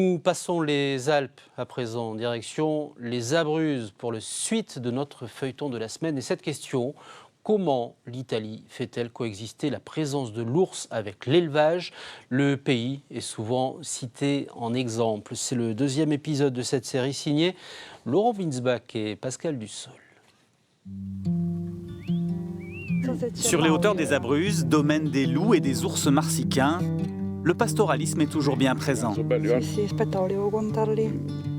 Nous passons les Alpes à présent, direction les Abruzzes pour le suite de notre feuilleton de la semaine. Et cette question, comment l'Italie fait-elle coexister la présence de l'ours avec l'élevage? Le pays est souvent cité en exemple. C'est le deuxième épisode de cette série signé Laurent Winsbach et Pascal Dussol. Sur les hauteurs des Abruzzes, domaine des loups et des ours marsicains, le pastoralisme est toujours bien présent.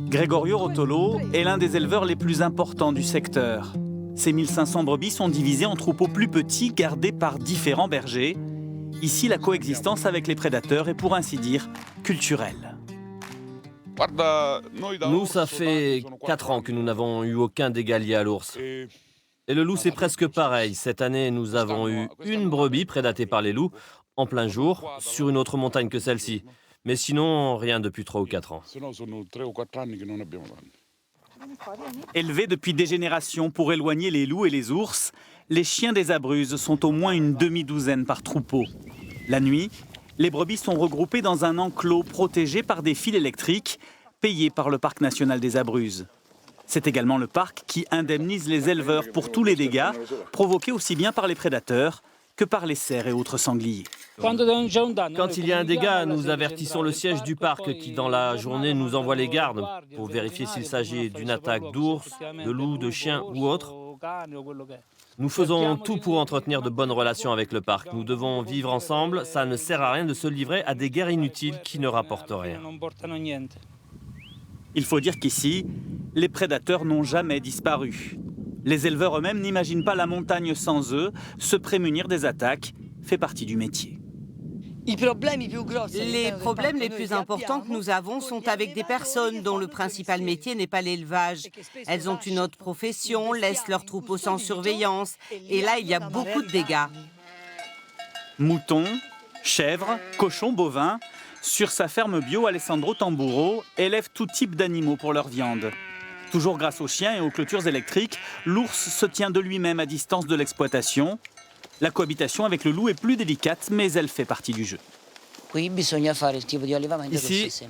Gregorio Rotolo est l'un des éleveurs les plus importants du secteur. Ces 1500 brebis sont divisées en troupeaux plus petits gardés par différents bergers. Ici, la coexistence avec les prédateurs est pour ainsi dire culturelle. Nous, ça fait 4 ans que nous n'avons eu aucun dégât lié à l'ours. Et le loup, c'est presque pareil. Cette année, nous avons eu une brebis prédatée par les loups en plein jour, sur une autre montagne que celle-ci. Mais sinon, rien depuis 3 ou 4 ans. Élevés depuis des générations pour éloigner les loups et les ours, les chiens des Abruzzes sont au moins une demi-douzaine par troupeau. La nuit, les brebis sont regroupées dans un enclos protégé par des fils électriques payés par le Parc national des Abruzzes. C'est également le parc qui indemnise les éleveurs pour tous les dégâts provoqués aussi bien par les prédateurs que par les cerfs et autres sangliers. Quand il y a un dégât, nous avertissons le siège du parc qui, dans la journée, nous envoie les gardes pour vérifier s'il s'agit d'une attaque d'ours, de loups, de chiens ou autre. Nous faisons tout pour entretenir de bonnes relations avec le parc. Nous devons vivre ensemble. Ça ne sert à rien de se livrer à des guerres inutiles qui ne rapportent rien. Il faut dire qu'ici, les prédateurs n'ont jamais disparu. Les éleveurs eux-mêmes n'imaginent pas la montagne sans eux. Se prémunir des attaques fait partie du métier. Les problèmes les plus importants que nous avons sont avec des personnes dont le principal métier n'est pas l'élevage. Elles ont une autre profession, laissent leurs troupeaux sans surveillance. Et là, il y a beaucoup de dégâts. Moutons, chèvres, cochons, bovins. Sur sa ferme bio, Alessandro Tamburo élève tout type d'animaux pour leur viande. Toujours grâce aux chiens et aux clôtures électriques, l'ours se tient de lui-même à distance de l'exploitation. La cohabitation avec le loup est plus délicate, mais elle fait partie du jeu. Ici,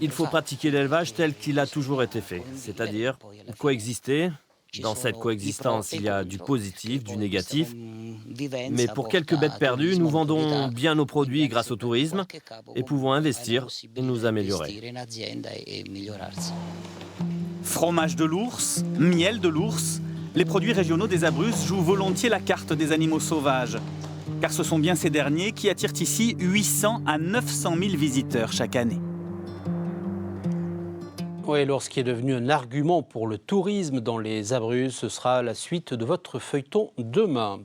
il faut pratiquer l'élevage tel qu'il a toujours été fait, c'est-à-dire coexister. Dans cette coexistence, il y a du positif, du négatif. Mais pour quelques bêtes perdues, nous vendons bien nos produits grâce au tourisme et pouvons investir et nous améliorer. Fromage de l'ours, miel de l'ours, les produits régionaux des Abruzzes jouent volontiers la carte des animaux sauvages. Car ce sont bien ces derniers qui attirent ici 800 à 900 000 visiteurs chaque année. Oui, lorsqu'il est devenu un argument pour le tourisme dans les Abruzzes, ce sera la suite de votre feuilleton demain.